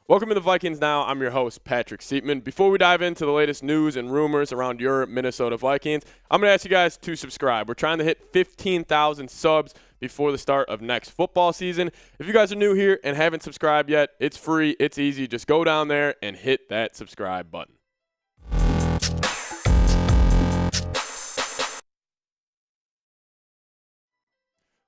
Welcome to the Vikings Now. I'm your host, Patrick Siepman. Before we dive into the latest news and rumors around your Minnesota Vikings, I'm going to ask you guys to subscribe. We're trying to hit 15,000 subs before the start of next football season. If you guys are new here and haven't subscribed yet, it's free, it's easy. Just go down there and hit that subscribe button.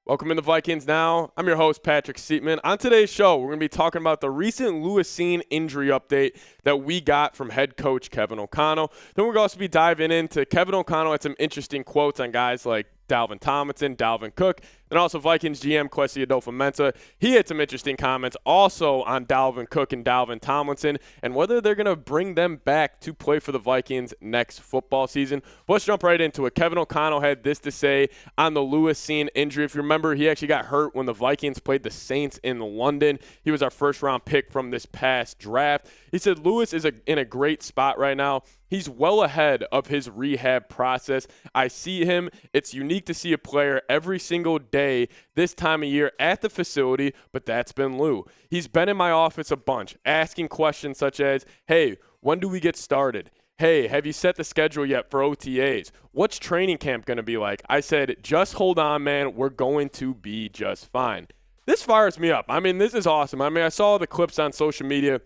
Welcome to the Vikings Now. I'm your host, Patrick Siepman. On today's show, we're going to be talking about the recent Lewis Cine injury update that we got from head coach Kevin O'Connell. Then we're going to also be diving into Kevin O'Connell had some interesting quotes on guys like Dalvin Tomlinson, Dalvin Cook, and also Vikings GM Kwesi Adofo-Mensah. He had some interesting comments also on Dalvin Cook and Dalvin Tomlinson and whether they're going to bring them back to play for the Vikings next football season. But let's jump right into it. Kevin O'Connell had this to say on the Lewis Cine injury. If you remember, he actually got hurt when the Vikings played the Saints in London. He was our first-round pick from this past draft. He said Lewis is in a great spot right now. He's well ahead of his rehab process. I see him. It's unique to see a player every single day this time of year at the facility, but that's been Lou. He's been in my office a bunch, asking questions such as, hey, when do we get started? Hey, have you set the schedule yet for OTAs? What's training camp going to be like? I said, just hold on, man. We're going to be just fine. This fires me up. I mean, this is awesome. I saw the clips on social media.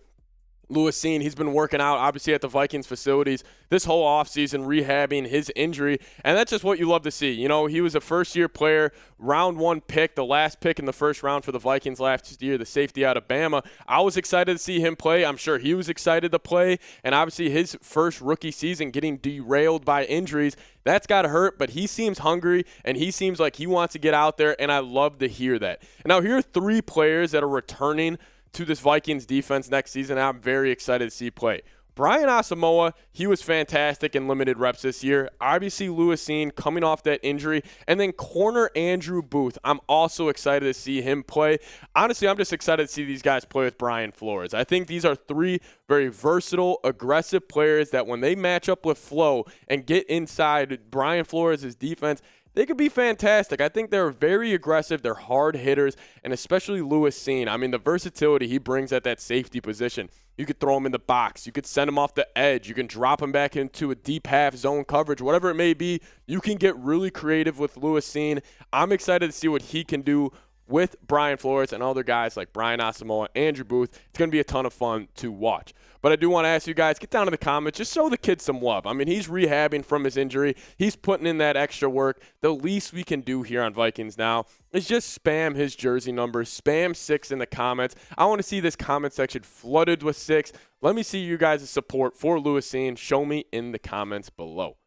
Lewis Cine, he's been working out, obviously, at the Vikings facilities this whole offseason, rehabbing his injury, and that's just what you love to see. You know, he was a first-year player, round one pick, the last pick in the first round for the Vikings last year, the safety out of Bama. I was excited to see him play. I'm sure he was excited to play, and obviously his first rookie season getting derailed by injuries, that's got to hurt, but he seems hungry, and he seems like he wants to get out there, and I love to hear that. And now here are three players that are returning to this Vikings defense next season. I'm very excited to see play. Brian Asamoah, he was fantastic in limited reps this year. Obviously, Lewis Cine coming off that injury. And then corner Andrew Booth. I'm also excited to see him play. Honestly, I'm just excited to see these guys play with Brian Flores. I think these are three very versatile, aggressive players that when they match up with Flo and get inside Brian Flores' defense, they could be fantastic. I think they're very aggressive. They're hard hitters, and especially Lewis Cine. I mean, the versatility he brings at that safety position. You could throw him in the box. You could send him off the edge. You can drop him back into a deep half zone coverage, whatever it may be. You can get really creative with Lewis Cine. I'm excited to see what he can do with Brian Flores and other guys like Brian Asamoah, Andrew Booth. It's going to be a ton of fun to watch. But I do want to ask you guys, get down in the comments. Just show the kid some love. I mean, he's rehabbing from his injury. He's putting in that extra work. The least we can do here on Vikings Now is just spam his jersey numbers. Spam 6 in the comments. I want to see this comment section flooded with 6. Let me see you guys' support for Lewis Cine. Show me in the comments below.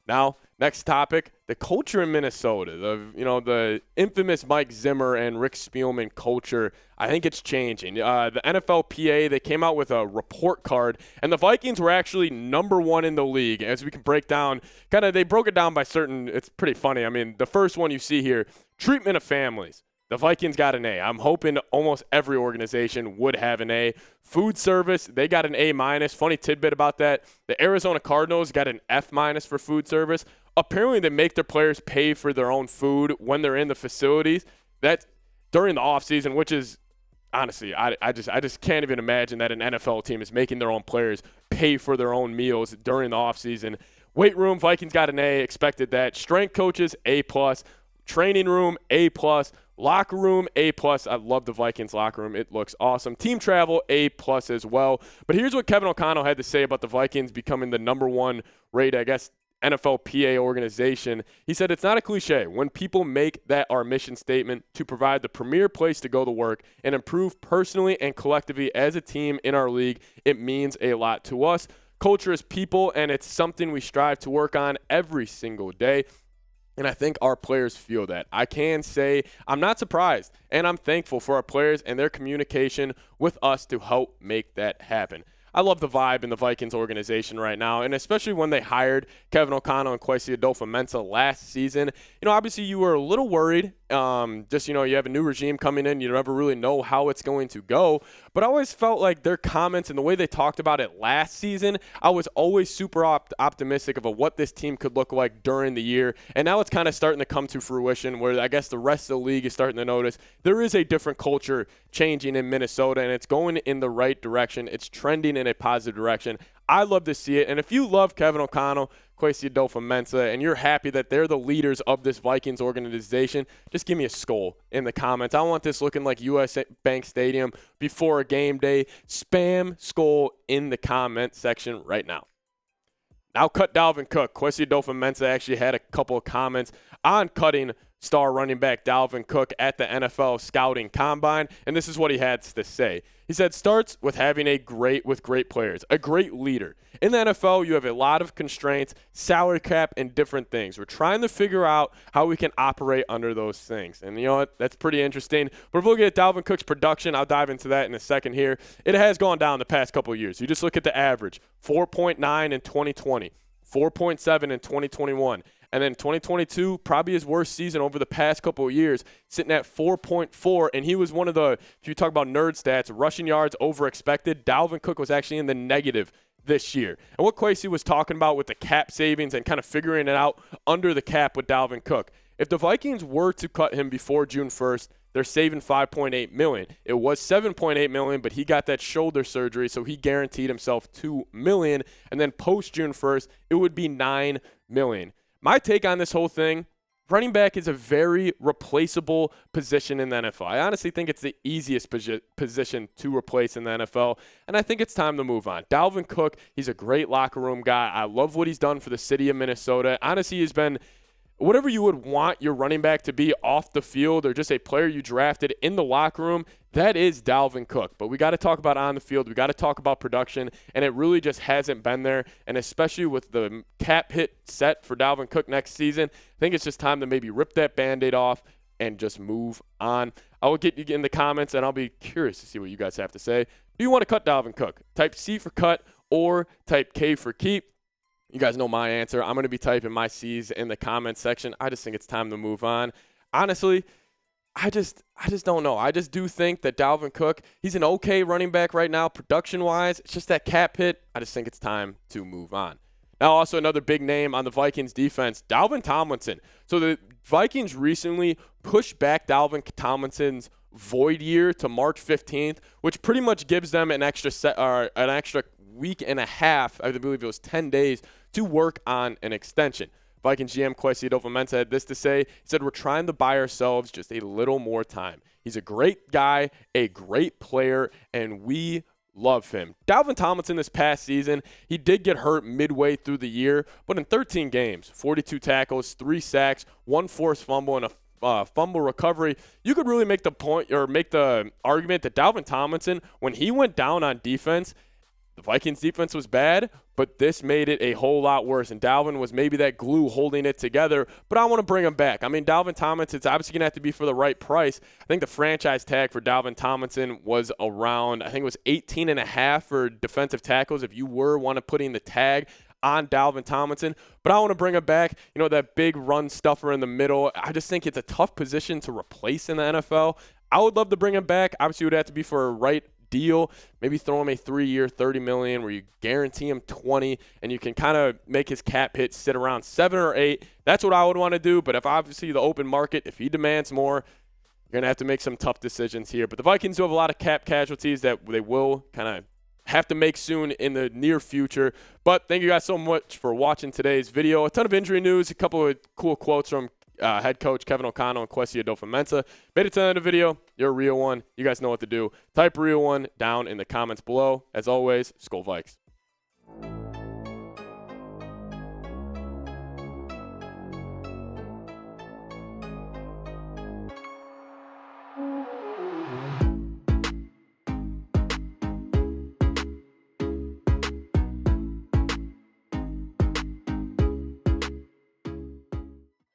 Now, next topic, the culture in Minnesota. The infamous Mike Zimmer and Rick Spielman culture, I think it's changing. The NFLPA, they came out with a report card, and the Vikings were actually number 1 in the league. As we can break down, they broke it down by certain, it's pretty funny. I mean, the first one you see here, treatment of families. The Vikings got an A. I'm hoping almost every organization would have an A. Food service, they got an A-. Funny tidbit about that, the Arizona Cardinals got an F- for food service. Apparently, they make their players pay for their own food when they're in the facilities. That's during the offseason, which is, honestly, I just can't even imagine that an NFL team is making their own players pay for their own meals during the offseason. Weight room, Vikings got an A, expected that. Strength coaches, A+. Training room, A+. Locker room, A+. I love the Vikings locker room. It looks awesome. Team travel, A+ as well. But here's what Kevin O'Connell had to say about the Vikings becoming the number 1 rated, NFLPA organization. He said, it's not a cliche when people make that our mission statement to provide the premier place to go to work and improve personally and collectively as a team in our league. It means a lot to us. Culture is people, and it's something we strive to work on every single day. And I think our players feel that. I can say I'm not surprised, and I'm thankful for our players and their communication with us to help make that happen. I love the vibe in the Vikings organization right now, and especially when they hired Kevin O'Connell and Kwesi Adofo-Mensah last season. Obviously you were a little worried Just, you have a new regime coming in. You never really know how it's going to go. But I always felt like their comments and the way they talked about it last season, I was always super optimistic about what this team could look like during the year. And now it's kind of starting to come to fruition where I guess the rest of the league is starting to notice there is a different culture changing in Minnesota, and it's going in the right direction. It's trending in a positive direction. I love to see it. And if you love Kevin O'Connell, Kwesi Adofo-Mensah, and you're happy that they're the leaders of this Vikings organization, just give me a skull in the comments. I want this looking like US Bank Stadium before a game day. Spam skull in the comment section right now. Now cut Dalvin Cook. Kwesi Adofo-Mensah actually had a couple of comments on cutting star running back Dalvin Cook at the NFL Scouting Combine, and this is what he had to say. He said, starts with having great players, a great leader. In the NFL, you have a lot of constraints, salary cap, and different things. We're trying to figure out how we can operate under those things. And you know what? That's pretty interesting. But if we look at Dalvin Cook's production, I'll dive into that in a second here. It has gone down the past couple of years. You just look at the average, 4.9 in 2020, 4.7 in 2021. And then 2022, probably his worst season over the past couple of years, sitting at 4.4. And he was one of the, if you talk about nerd stats, rushing yards over expected, Dalvin Cook was actually in the negative this year. And what Kwesi was talking about with the cap savings and kind of figuring it out under the cap with Dalvin Cook. If the Vikings were to cut him before June 1st, they're saving $5.8 million. It was $7.8 million, but he got that shoulder surgery, so he guaranteed himself $2 million. And then post June 1st, it would be $9 million. My take on this whole thing, running back is a very replaceable position in the NFL. I honestly think it's the easiest position to replace in the NFL, and I think it's time to move on. Dalvin Cook, he's a great locker room guy. I love what he's done for the city of Minnesota. Honestly, he's been whatever you would want your running back to be off the field or just a player you drafted in the locker room, that is Dalvin Cook. But we got to talk about on the field. We got to talk about production, and it really just hasn't been there. And especially with the cap hit set for Dalvin Cook next season, I think it's just time to maybe rip that Band-Aid off and just move on. I will get you in the comments, and I'll be curious to see what you guys have to say. Do you want to cut Dalvin Cook? Type C for cut or type K for keep. You guys know my answer. I'm going to be typing my C's in the comments section. I just think it's time to move on. Honestly, I just don't know. I just do think that Dalvin Cook, he's an okay running back right now, production-wise. It's just that cap hit. I just think it's time to move on. Now, also another big name on the Vikings defense, Dalvin Tomlinson. So the Vikings recently pushed back Dalvin Tomlinson's void year to March 15th, which pretty much gives them an extra week and a half, I believe it was 10 days, to work on an extension. Vikings GM Kwesi Adofo-Mensah had this to say. He said, we're trying to buy ourselves just a little more time. He's a great guy, a great player, and we love him. Dalvin Tomlinson this past season, he did get hurt midway through the year, but in 13 games, 42 tackles, 3 sacks, 1 forced fumble, and a fumble recovery, you could really make the point or make the argument that Dalvin Tomlinson, when he went down on defense, the Vikings defense was bad, but this made it a whole lot worse. And Dalvin was maybe that glue holding it together, but I want to bring him back. I mean, Dalvin Tomlinson, it's obviously going to have to be for the right price. I think the franchise tag for Dalvin Tomlinson was around, I think it was 18.5 for defensive tackles if you want to put in the tag on Dalvin Tomlinson. But I want to bring him back, that big run stuffer in the middle. I just think it's a tough position to replace in the NFL. I would love to bring him back. Obviously, it would have to be for a right deal. Maybe throw him a 3-year, $30 million where you guarantee him 20 and you can kind of make his cap hit sit around 7 or 8. That's what I would want to do. But if obviously the open market, if he demands more, you're going to have to make some tough decisions here. But the Vikings do have a lot of cap casualties that they will kind of have to make soon in the near future. But thank you guys so much for watching today's video. A ton of injury news, a couple of cool quotes from head coach Kevin O'Connell and Kwesi Adofo-Mensah. Made it to the end of the video. You're a real one. You guys know what to do. Type real one down in the comments below. As always, Skol Vikes.